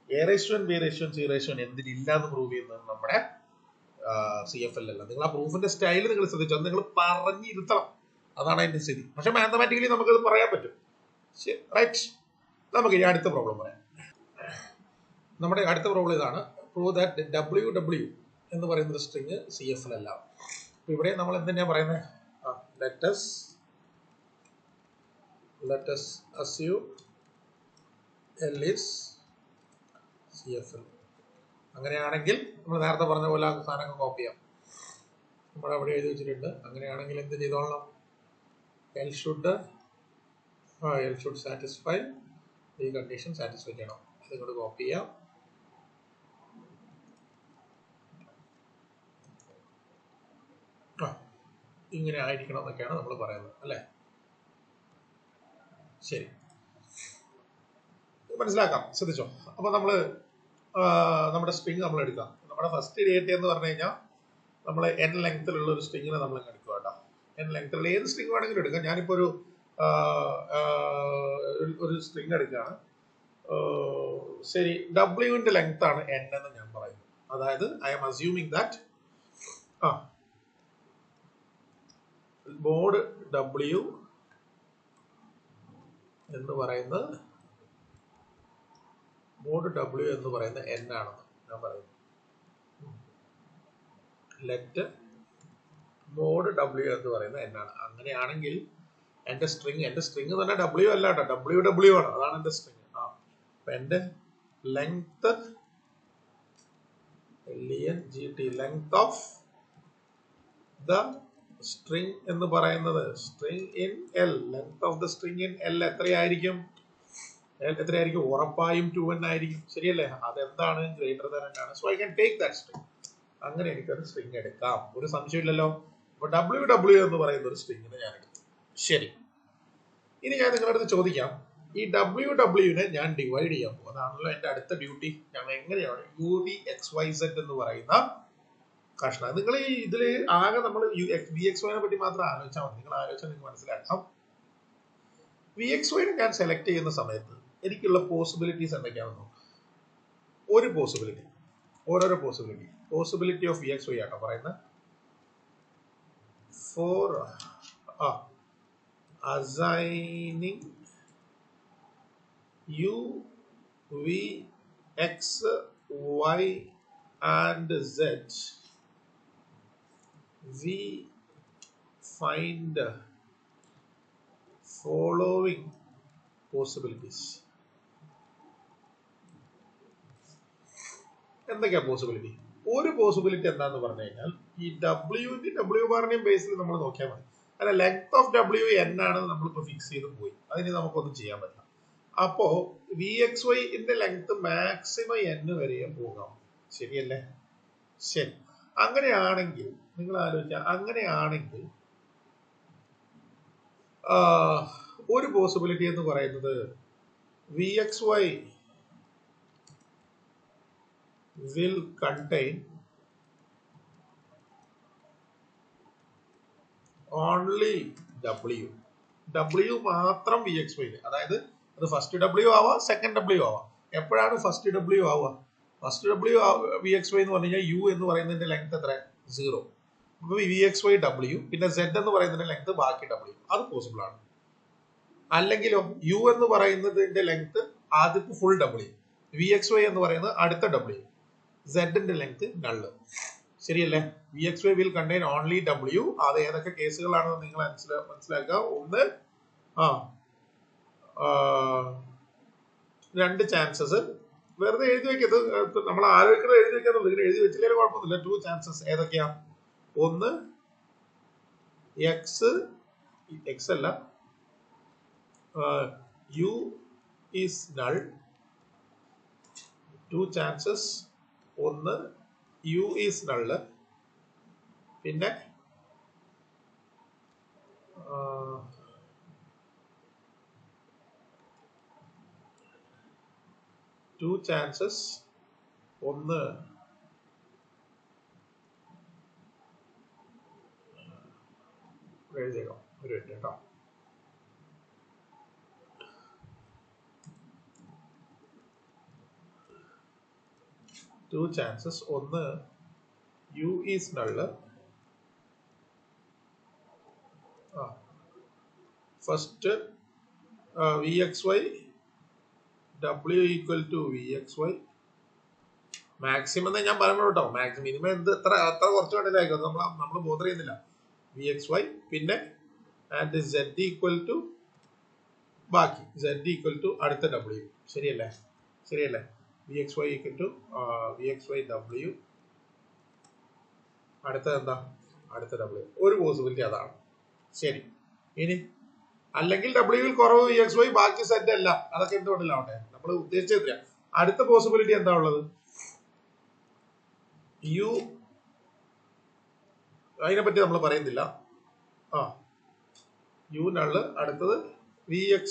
a ratio and b ratio and c ratio എന്തിനില്ലാന്ന് പ്രൂവ് ചെയ്യുന്നത് നമ്മുടെ CFL അല്ല. നിങ്ങൾ ആ പ്രൂഫിന്റെ സ്റ്റൈൽ നിങ്ങൾ ശ്രദ്ധിച്ചോ, നിങ്ങൾ പറഞ്ഞിരുത്തണം, അതാണ് അതിന്റെ സ്ഥിതി. പക്ഷെ മാത്തമാറ്റിക്കലി നമുക്കത് പറയാൻ പറ്റും, റൈറ്റ്? നമുക്ക് ഇനി അടുത്ത പ്രോബ്ലം പറയാം. നമ്മുടെ അടുത്ത പ്രോബ്ലം ഇതാണ്, പ്രൂവ് ദാറ്റ് w എന്ന് പറയുന്ന സ്ട്രിങ് CFL അല്ല. ഇവിടെ നമ്മൾ എന്തിനാ പറയുന്നത്? let us assume L is CFL. അങ്ങനെയാണെങ്കിൽ നമ്മൾ നേരത്തെ പറഞ്ഞ പോലെ സാധനങ്ങൾ കോപ്പി ചെയ്യാം. നമ്മൾ അവിടെ എഴുതി വെച്ചിട്ടുണ്ട്. അങ്ങനെയാണെങ്കിൽ എന്ത് ചെയ്തോളണം? L should satisfy ഈ കണ്ടീഷൻ സാറ്റിസ്ഫൈ ചെയ്യണം. അത് ഇങ്ങോട്ട് കോപ്പി ചെയ്യാം. ഇങ്ങനെ ആയിരിക്കണം എന്നൊക്കെയാണ് നമ്മൾ പറയുന്നത്, അല്ലേ? ശരി, മനസ്സിലാക്കാം, ശ്രദ്ധിച്ചോ. അപ്പൊ നമ്മുടെ സ്ട്രിങ് നമ്മൾ എടുക്കാം. നമ്മുടെ ഫസ്റ്റ് ഡേറ്റ എന്ന് പറഞ്ഞു കഴിഞ്ഞാൽ നമ്മൾ n ലെങ്ത്തിലുള്ള ഒരു സ്ട്രിങ്ങിനെ നമ്മൾ എടുക്കുക കേട്ടോ. n ലെങ്ത്തിലുള്ള ഏത് സ്ട്രിങ് വേണമെങ്കിലും എടുക്കാം. ഞാനിപ്പോ ഒരു സ്ട്രിങ് എടുക്കുകയാണ്. ശരി, w-ന്റെ ലെങ്ത് ആണ് n എന്ന് ഞാൻ പറയുന്നു. അതായത് I am assuming that mod w എന്ന് പറയുന്നത് n ആണെന്ന് ഞാൻ പറയുന്നു. ലെറ്റ് മോഡ് w എന്ന് പറയുന്നത് n ആണ്. അങ്ങനെയാണെങ്കിൽ എന്റെ സ്ട്രിങ് തന്നെ w അല്ല കേട്ടോ, w ആണ്, അതാണ് എന്റെ സ്ട്രിങ്. അപ്പൊ എന്റെ length length of the string എന്ന് പറയുന്നത് string in L, length of the string in L എത്രയായിരിക്കും? എത്രയായിരിക്കും? ഉറപ്പായും 2n ആയിരിക്കും. ശരിയല്ലേ? അതെന്താണ്? ഗ്രേറ്റർ ദാൻ n ആണ്. So I can take that string. അങ്ങനെ എനിക്കൊരു സ്ട്രിങ് എടുക്കാം, ഒരു സംശയമില്ലല്ലോ. അപ്പൊ WW എന്ന് പറയുന്ന ഒരു സ്ട്രിങ്ങിനെ ഞാൻ എടുത്തു. ശരി, ഇനി ഞാൻ നിങ്ങളുടെ അടുത്ത് ചോദിക്കാം, ഈ WW-നെ ഞാൻ ഡിവൈഡ് ചെയ്യാൻ പോകും. അതാണല്ലോ എന്റെ അടുത്ത ഡ്യൂട്ടി. ഞാൻ എങ്ങനെയാണ് UVXYZ എന്ന് പറയുന്ന കഷ്ണം, നിങ്ങൾ ഈ ഇതില് ആകെ നമ്മൾ VXY-നെ പറ്റി മാത്രം ആലോചിച്ചാൽ മതി. നിങ്ങൾ ആലോചിച്ചാൽ നിങ്ങൾക്ക് മനസ്സിലാക്കാം. VXY-നെ ഞാൻ സെലക്ട് ചെയ്യുന്ന സമയത്ത് എനിക്കുള്ള പോസിബിലിറ്റീസ് എന്തൊക്കെയാണെന്ന് നോക്കാം. ഒരു പോസിബിലിറ്റി, ഓരോരോ പോസിബിലിറ്റി ഓഫ് VXY ആട്ടോ പറയുന്നത്. For assigning U, V, X, Y and Z, we find following possibilities. എന്തൊക്കെയാ പോസിബിലിറ്റി? ഒരു പോസിബിലിറ്റി എന്താന്ന് പറഞ്ഞു കഴിഞ്ഞാൽ, ഈ W ബാറിന്റെയും ബേസിൽ നമ്മൾ നോക്കിയാൽ മതി. അല്ല, ലെങ്ത് ഓഫ് W n ആണെന്ന് നമ്മളിപ്പോ ഫിക്സ് ചെയ്ത് പോയി, അതിന് നമുക്കൊന്നും ചെയ്യാൻ പറ്റില്ല. അപ്പോ VXY-ന്റെ ലെങ്ത് മാക്സിമം n വരെ പോകാം. ശരിയല്ലേ? ശരി, അങ്ങനെയാണെങ്കിൽ നിങ്ങൾ ആലോചിക്കുക, അങ്ങനെയാണെങ്കിൽ ഒരു പോസിബിലിറ്റി എന്ന് പറയുന്നത് VXY will contain only W മാത്രം VXY. അതായത് അത് ഫസ്റ്റ് W ആവാം, സെക്കൻഡ് W ആവാം. എപ്പോഴാണ് ഫസ്റ്റ് W ആവുക? ഫസ്റ്റ് W VXY എന്ന് പറഞ്ഞു കഴിഞ്ഞാൽ U എന്ന് പറയുന്നതിന്റെ ലെങ്ത് എത്ര? 0. അപ്പൊ VXY W, പിന്നെ Z എന്ന് പറയുന്നതിന്റെ ലെങ്ത് ബാക്കി W. അത് പോസിബിൾ ആണ്. അല്ലെങ്കിലോ U എന്ന് പറയുന്നതിന്റെ ലെങ്ത് ആദ്യത്തെ ഫുൾ W, VXY എന്ന് പറയുന്നത് അടുത്ത W, Z-ന്റെ ലെങ്ത് നള്ള്. ശരിയല്ലേ? VXY will contain only W. അത് ഏതൊക്കെ കേസുകളാണെന്ന് നിങ്ങൾ മനസ്സിലാക്കുക. ഒന്ന്, രണ്ട് ചാൻസസ് വെറുതെ എഴുതി വെക്കരുത്, നമ്മൾ ആലോചിക്കുന്നത് എഴുതി വെക്കാന്നുള്ളൂ. ഇതിന് എഴുതി വെച്ചില്ലെങ്കിൽ കുഴപ്പമൊന്നുമില്ല. 2 ചാൻസസ് ഏതൊക്കെയാ? ഒന്ന്, X അല്ല, U is null. 2 ചാൻസസ്, ഒന്ന് U is null, പിന്നെ ടു ചാൻസസ്, ഒന്ന് എഴുതിയേക്കാം, ഒരു മിനിറ്റ് കേട്ടോ. ടു ചാൻസസ്, ഒന്ന് U is null. First VXY W equal to VXY. Maximum ഞാൻ പറഞ്ഞു കേട്ടോ, മാക്സിമം മിനിമം എന്ത് എത്ര കുറച്ച് വേണമെങ്കിലും ആയിക്കോ, നമ്മൾ ബോധർ ചെയ്യുന്നില്ല. VXY, പിന്നെ ആൻഡ് Z ഈക്വൽ ടു ബാക്കി, Z ഈക്വൽ ടു അടുത്ത W. ശരിയല്ലേ? ശരിയല്ലേ? VXY equal to VXY W, അടുത്തത് എന്താ? അടുത്ത W. ഒരു പോസിബിലിറ്റി അതാണ്. ശരി, ഇനി അല്ലെങ്കിൽ W ൽ കുറവ് VXY, ബാക്കി Z അല്ല, അതൊക്കെ എന്തുകൊണ്ടില്ലാവട്ടെ, നമ്മൾ ഉദ്ദേശിച്ചില്ല. അടുത്ത പോസിബിലിറ്റി എന്താ ഉള്ളത്? U, അതിനെപ്പറ്റി നമ്മൾ പറയുന്നില്ല. U നള്ള്. അടുത്തത് VX,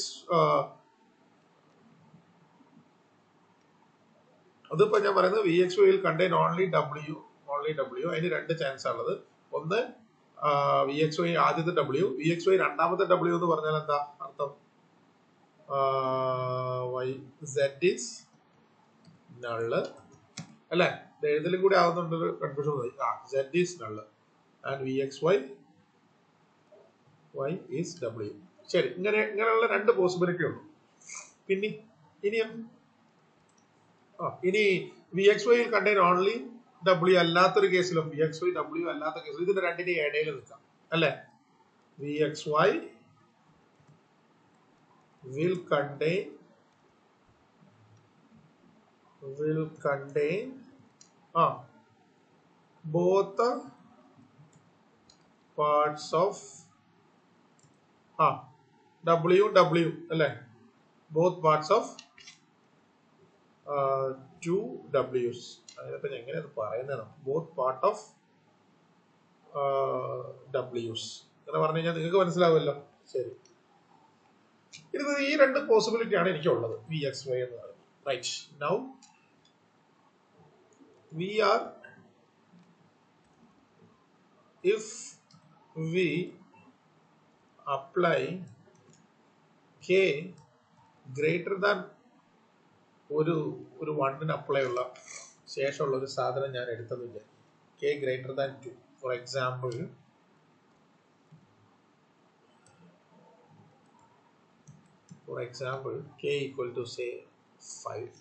അതിപ്പോ ഞാൻ പറയുന്നത് VXY will contain only W. അതിന് രണ്ട് ചാൻസ് ഉള്ളത്. ഒന്ന് VXY ആദ്യത്തെ W, VXY രണ്ടാമത്തെ W എന്ന് പറഞ്ഞാൽ എന്താ അർത്ഥം? Z is null അല്ലെ? എഴുതലും കൂടി ആവുന്നുണ്ട്, confusion. Z is null and VXY is W. ശരി, ഇങ്ങനെയുള്ള രണ്ട് പോസിബിലിറ്റി ഉള്ളൂ. പിന്നെ ഇനി VXY will contain only W അല്ലാത്തൊരു കേസിലും, VXY W അല്ലാത്ത കേസിലും, ഇതിന്റെ രണ്ടിന്റെ ഇടയിൽ നിൽക്കാം അല്ലെ? VXY will contain both parts of W അല്ലേ, both parts of two W's. അതിനിപ്പോൾ എങ്ങനെയാണ് പറയുന്നത്? both part of W's അങ്ങനെ പറഞ്ഞു കഴിഞ്ഞാൽ നിങ്ങൾക്ക് മനസ്സിലാവുമല്ലോ. ശരി, ഇത് ഈ രണ്ട് പോസിബിലിറ്റി ആണ് എനിക്കുള്ളത്, വി എക്സ് വൈ എന്ന് പറയുന്നത്. Right, now we are, if we apply k greater than ഒരു വണ്ണിന് അപ്ലൈ ഉള്ള ശേഷമുള്ള ഒരു സാധനം ഞാൻ എടുത്തതില്ല, k greater than 2. For example, k equal to say 5.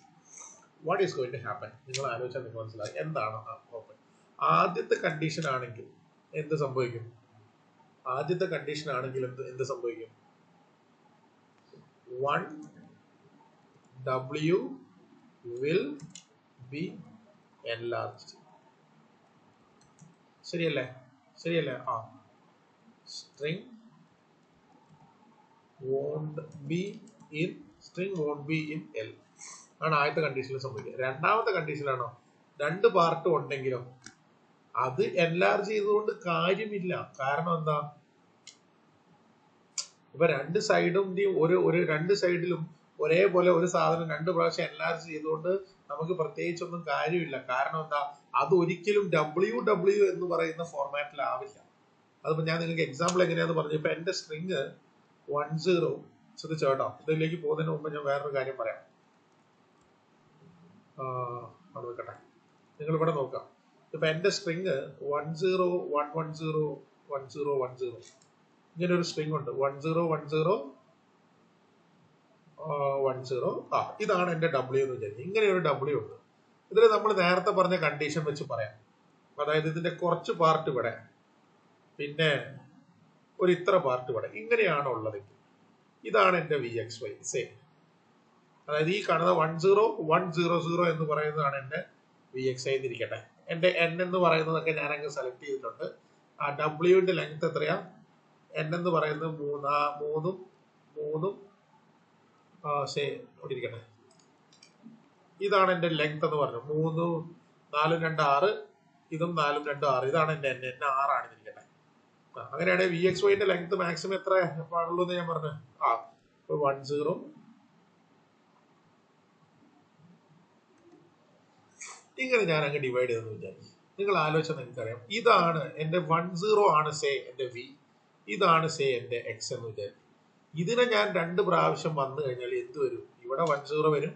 What is going to happen? നിങ്ങൾ ആലോചിച്ചാൽ നിങ്ങൾക്ക് മനസ്സിലായി എന്താണ് ഓപ്പൺ. ആദ്യത്തെ കണ്ടീഷൻ ആണെങ്കിൽ എന്ത് സംഭവിക്കും? ആദ്യത്തെ കണ്ടീഷൻ ആണെങ്കിൽ എന്ത് സംഭവിക്കും? 1W will be enlarged. ശരിയല്ലേ? string won't be in L ആണ് ആദ്യത്തെ കണ്ടീഷനിൽ സംഭവിക്കുക. രണ്ടാമത്തെ കണ്ടീഷനാണോ, രണ്ട് പാർട്ട് ഉണ്ടെങ്കിലും അത് എൻലാർജ് ചെയ്തുകൊണ്ട് കാര്യമില്ല. കാരണം എന്താ, ഇപ്പൊ രണ്ട് സൈഡിലും ഒരേപോലെ ഒരു സാധനം രണ്ട് പ്രാവശ്യം എൻലാർജ് ചെയ്തുകൊണ്ട് നമുക്ക് പ്രത്യേകിച്ചൊന്നും കാര്യമില്ല. കാരണം എന്താ, അത് ഒരിക്കലും WW എന്ന് പറയുന്ന ഫോർമാറ്റിൽ ആവില്ല. അതിപ്പോ ഞാൻ നിങ്ങൾക്ക് എക്സാമ്പിൾ എങ്ങനെയാന്ന് പറഞ്ഞു. ഇപ്പൊ എന്റെ സ്ട്രിങ് 10 ശ്രദ്ധിച്ചോട്ടോ. ഇതിലേക്ക് പോകുന്നതിന് മുമ്പ് ഞാൻ വേറൊരു കാര്യം പറയാം. അത് വെക്കട്ടെ, നിങ്ങൾ ഇവിടെ നോക്കാം. ഇപ്പൊ എന്റെ സ്ട്രിങ് 10 ഇങ്ങനെ ഒരു സ്ട്രിങ് ഉണ്ട്. 10 ഇതാണ് എന്റെ W എന്ന് വിചാരിക്കും. ഇങ്ങനെ ഒരു W ഉണ്ട്. ഇതിൽ നമ്മൾ നേരത്തെ പറഞ്ഞ കണ്ടീഷൻ വെച്ച് പറയാം. അതായത് ഇതിന്റെ കുറച്ച് പാർട്ട് ഇവിടെ, പിന്നെ ഒരു ഇത്ര പാർട്ട് ഇവിടെ, ഇങ്ങനെയാണ് ഉള്ളതെങ്കിൽ ഇതാണ് എന്റെ VXY സെയിം. അതായത് ഈ കാണുന്ന 10100 എന്ന് പറയുന്നതാണ് എന്റെ VXY എന്നിരിക്കട്ടെ. എന്റെ N എന്ന് പറയുന്നതൊക്കെ ഞാൻ അങ്ങ് സെലക്ട് ചെയ്തിട്ടുണ്ട്. ആ W-ന്റെ ലെങ്ത് എത്രയാ? N എന്ന് പറയുന്നത് 3 ഇരിക്കട്ടെ. ഇതാണ് എന്റെ ലെങ്ത് എന്ന് പറഞ്ഞു. 3 4 2 6, ഇതും 4 2 6. ഇതാണ് എന്റെ N 6 ആണ് ഇരിക്കട്ടെ. അങ്ങനെയാണെങ്കിൽ VXY-ന്റെ ലെങ്ത് മാക്സിമം എത്ര പാടുള്ളൂ എന്ന് ഞാൻ പറഞ്ഞു. 10 ഇങ്ങനെ ഞാൻ അങ്ങ് ഡിവൈഡ് ചെയ്തെന്ന് വിചാരിക്കും. നിങ്ങൾ ആലോചിച്ചാൽ നിങ്ങൾക്കറിയാം, ഇതാണ് എന്റെ 10 ആണ് സേ എന്റെ V, ഇതാണ് സേ എന്റെ X എന്ന് വിചാരിക്കും. ഇതിനെ ഞാൻ രണ്ട് പ്രാവശ്യം വന്നു കഴിഞ്ഞാൽ എന്ത് വരും? ഇവിടെ 10 വരും,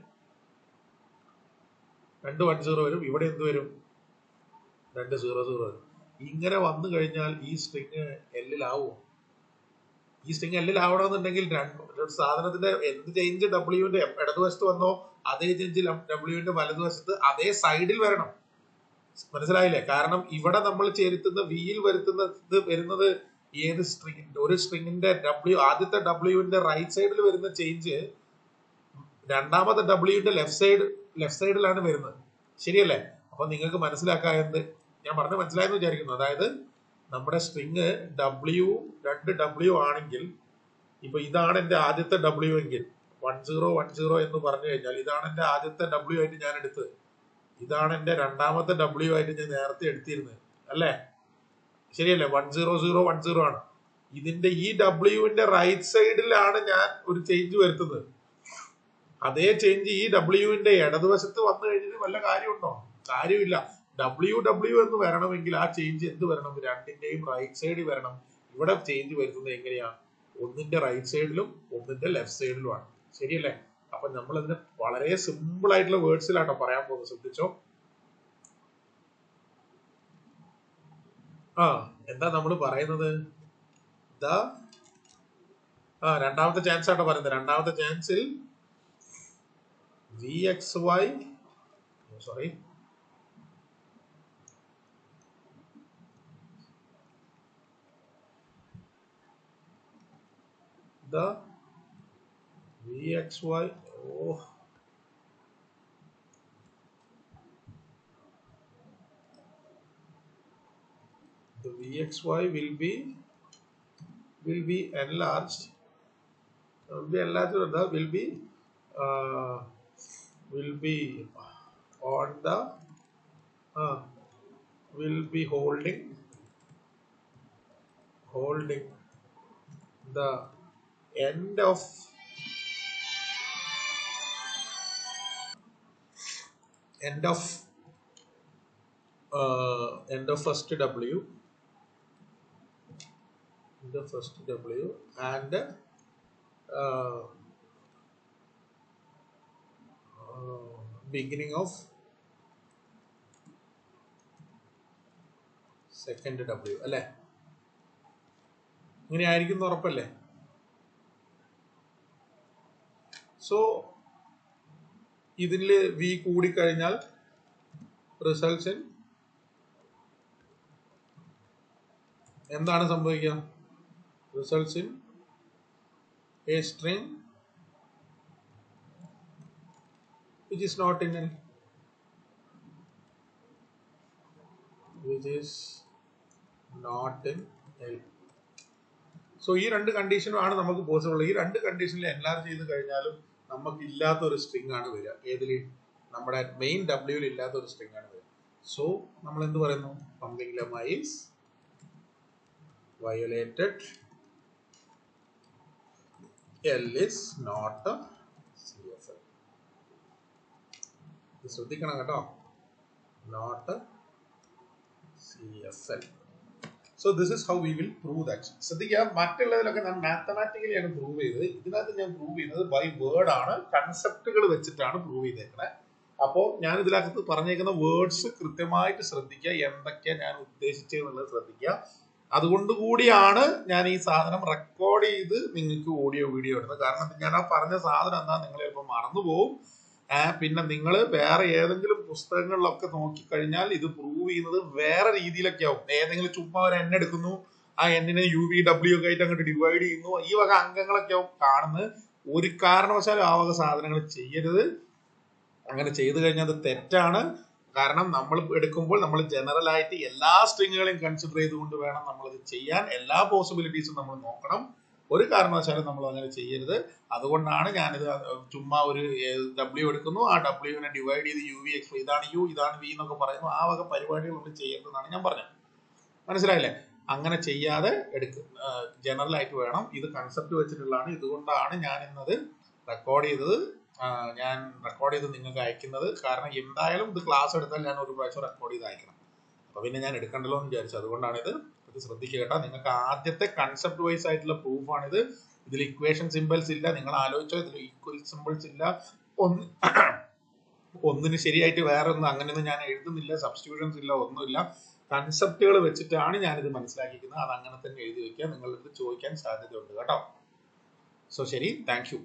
2 10 വരും. ഇവിടെ എന്ത് വരും? 2 00 വരും. ഇങ്ങനെ വന്നു കഴിഞ്ഞാൽ ഈ സ്ട്രിങ് എല്ലിലാവുമോ? ഈ സ്ട്രിങ് എല്ലിലാവണമെന്നുണ്ടെങ്കിൽ സാധനത്തിന്റെ എന്ത് ചേഞ്ച് W-ന്റെ ഇടതുവശത്ത് വന്നോ അതേ ചേഞ്ച് W-ന്റെ വലതുവശത്ത് അതേ സൈഡിൽ വരണം. മനസ്സിലായില്ലേ? കാരണം ഇവിടെ നമ്മൾ ചേരുത്തുന്ന വിയിൽ വരുന്നത് ഏത് സ്ട്രിങ്, ഒരു സ്ട്രിങ്ങിന്റെ ആദ്യത്തെ W-ന്റെ റൈറ്റ് സൈഡിൽ വരുന്ന ചേഞ്ച് രണ്ടാമത്തെ W-ന്റെ ലെഫ്റ്റ് സൈഡിലാണ് വരുന്നത്. ശരിയല്ലേ? അപ്പൊ നിങ്ങൾക്ക് മനസ്സിലാക്കാതെ ഞാൻ പറഞ്ഞ മനസ്സിലായെന്ന് വിചാരിക്കുന്നു. അതായത് നമ്മുടെ സ്ട്രിങ് രണ്ട് W ആണെങ്കിൽ, ഇപ്പൊ ഇതാണ് എന്റെ ആദ്യത്തെ W എങ്കിൽ 1010 എന്ന് പറഞ്ഞു കഴിഞ്ഞാൽ ഇതാണ് എന്റെ ആദ്യത്തെ W ആയിട്ട് ഞാൻ എടുത്തത്. ഇതാണ് എന്റെ രണ്ടാമത്തെ W ആയിട്ട് ഞാൻ നേരത്തെ എടുത്തിരുന്നത്, അല്ലേ? ശരിയല്ലേ? 10010 ആണ്. ഇതിന്റെ ഈ W-ന്റെ റൈറ്റ് സൈഡിലാണ് ഞാൻ ഒരു ചേഞ്ച് വരുത്തുന്നത്. അതേ ചേഞ്ച് ഈ W-ന്റെ ഇടതുവശത്ത് വന്നു കഴിഞ്ഞാൽ വല്ല കാര്യമുണ്ടോ? കാര്യമില്ല. W എന്ന് വരണമെങ്കിൽ ആ ചേഞ്ച് എന്ത് വരണം? രണ്ടിന്റെയും റൈറ്റ് സൈഡിൽ വരണം. ഇവിടെ ചേഞ്ച് വരുത്തുന്നത് എങ്ങനെയാ? ഒന്നിന്റെ റൈറ്റ് സൈഡിലും ഒന്നിന്റെ ലെഫ്റ്റ് സൈഡിലുമാണ്. ശരിയല്ലേ? അപ്പൊ നമ്മൾ അതിനെ വളരെ സിമ്പിൾ ആയിട്ടുള്ള വേർഡ്സിലാട്ടോ പറയാൻ പോകുന്നത്. ശ്രദ്ധിച്ചോ. എന്താ നമ്മൾ പറയുന്നത്? രണ്ടാമത്തെ ചാൻസ് ആട്ടോ പറയുന്നത്. രണ്ടാമത്തെ ചാൻസിൽ VXY the VXY the Vxy will be enlarged. Will be enlarged or the will be on the will be holding the end of first W, and beginning of second W അല്ലേ? ഇങ്ങനെ ആയിരിക്കും ഉറപ്പല്ലേ? So ഇതിൽ V കൂടിക്കഴിഞ്ഞാൽ results in എന്താണ് സംഭവിക്കുക? Results in A string which is not in L. So ഈ രണ്ട് കണ്ടീഷനും ആണ് നമുക്ക് പോസിബിൾ. ഈ രണ്ട് കണ്ടീഷനിൽ എൻലാർജ് ചെയ്ത് കഴിഞ്ഞാലും നമുക്ക് ഇല്ലാത്ത ഒരു സ്ട്രിംഗ് ആണ് വരിക. ഏതിൽ? നമ്മുടെ മെയിൻ ഡബ്ല്യൂവിൽ ഇല്ലാത്ത ഒരു സ്ട്രിംഗ് ആണ് വരിക. സോ നമ്മൾ എന്ത് പറയുന്നു? Pumping lemma is violated. L is not a CFL. ഇത് ശ്രദ്ധിക്കണം കേട്ടോ. Not a CFL. So this is how we will prove that. ശ്രദ്ധിക്കുക, മറ്റുള്ളതിലൊക്കെ ഞാൻ മാത്തമാറ്റിക്കലി ആണ് പ്രൂവ് ചെയ്തത്. ഇതിനകത്ത് ഞാൻ പ്രൂവ് ചെയ്യുന്നത് ബൈ വേർഡ് ആണ്, കൺസെപ്റ്റുകൾ വെച്ചിട്ടാണ് പ്രൂവ് ചെയ്തേക്കുന്നത്. അപ്പോൾ ഞാൻ ഇതിനകത്ത് പറഞ്ഞേക്കുന്ന വേർഡ്സ് കൃത്യമായിട്ട് ശ്രദ്ധിക്കുക, എന്തൊക്കെയാണ് ഞാൻ ഉദ്ദേശിച്ചതെന്നുള്ളത് ശ്രദ്ധിക്കുക. അതുകൊണ്ട് കൂടിയാണ് ഞാൻ ഈ സാധനം റെക്കോർഡ് ചെയ്ത് നിങ്ങൾക്ക് ഓഡിയോ വീഡിയോ ഇടുന്നത്. കാരണം ഞാൻ ആ പറഞ്ഞ സാധനം എന്താ നിങ്ങൾ ചിലപ്പോൾ മറന്നുപോകും. പിന്നെ നിങ്ങൾ വേറെ ഏതെങ്കിലും പുസ്തകങ്ങളിലൊക്കെ നോക്കിക്കഴിഞ്ഞാൽ ഇത് പ്രൂവ് ചെയ്യുന്നത് വേറെ രീതിയിലൊക്കെ ആവും. ഏതെങ്കിലും ചുമ്മാ ഒരു എൻ എടുക്കുന്നു, ആ എന്നിനെ UVW ഒക്കെ ആയിട്ട് അങ്ങോട്ട് ഡിവൈഡ് ചെയ്യുന്നു, ഈ വക അംഗങ്ങളൊക്കെ ആവും കാണുന്നത്. ഒരു കാരണവശാലും ആ വക സാധനങ്ങൾ ചെയ്യരുത്. അങ്ങനെ ചെയ്തു കഴിഞ്ഞാൽ അത് തെറ്റാണ്. കാരണം നമ്മൾ എടുക്കുമ്പോൾ നമ്മൾ ജനറൽ ആയിട്ട് എല്ലാ സ്ട്രിങ്ങുകളെയും കൺസിഡർ ചെയ്തുകൊണ്ട് വേണം നമ്മളത് ചെയ്യാൻ. എല്ലാ പോസിബിലിറ്റീസും നമ്മൾ നോക്കണം. ഒരു കാരണവശാലും നമ്മൾ അങ്ങനെ ചെയ്യരുത്. അതുകൊണ്ടാണ് ഞാനിത് ചുമ്മാ ഒരു W എടുക്കുന്നു, ആ ഡബ്ല്യുവിനെ ഡിവൈഡ് ചെയ്ത് UVX, ഇതാണ് U, ഇതാണ് V എന്നൊക്കെ പറയുന്നു. ആ വക പരിപാടികൾ നമ്മൾ ചെയ്യരുതെന്നാണ് ഞാൻ പറഞ്ഞത്. മനസ്സിലായില്ലേ? അങ്ങനെ ചെയ്യാതെ ജനറൽ ആയിട്ട് വേണം. ഇത് കൺസെപ്റ്റ് വെച്ചിട്ടുള്ളതാണ്. ഇതുകൊണ്ടാണ് ഞാൻ ഇന്നത് റെക്കോർഡ് ചെയ്തത്. ഞാൻ റെക്കോർഡ് ചെയ്ത് നിങ്ങൾക്ക് അയക്കുന്നത്. കാരണം എന്തായാലും ഇത് ക്ലാസ് എടുത്താൽ ഞാൻ ഒരു പ്രാവശ്യം റെക്കോർഡ് ചെയ്ത് അയക്കണം. അപ്പൊ പിന്നെ ഞാൻ എടുക്കണ്ടല്ലോ എന്ന് വിചാരിച്ചു. അതുകൊണ്ടാണിത്. ഇത് ശ്രദ്ധിക്കുക കേട്ടോ. നിങ്ങൾക്ക് ആദ്യത്തെ കൺസെപ്റ്റ് വൈസ് ആയിട്ടുള്ള പ്രൂഫാണിത്. ഇതിൽ ഇക്വേഷൻ സിമ്പിൾസ് ഇല്ല. നിങ്ങൾ ആലോചിച്ചോ, ഇതിൽ ഈക്വൽ സിമ്പിൾസ് ഇല്ല. ഒന്നിന് ശരിയായിട്ട് വേറെ ഒന്നും അങ്ങനെയൊന്നും ഞാൻ എഴുതുന്നില്ല. സബ്സ്റ്റിറ്റ്യൂഷൻസ് ഇല്ല, ഒന്നുമില്ല. കൺസെപ്റ്റുകൾ വെച്ചിട്ടാണ് ഞാനിത് മനസ്സിലാക്കിയിരിക്കുന്നത്. അത് അങ്ങനെ തന്നെ എഴുതി വെക്കുക. നിങ്ങളുടെ ചോദിക്കാൻ സാധ്യതയുണ്ട് കേട്ടോ. സോ ശരി, താങ്ക് യു.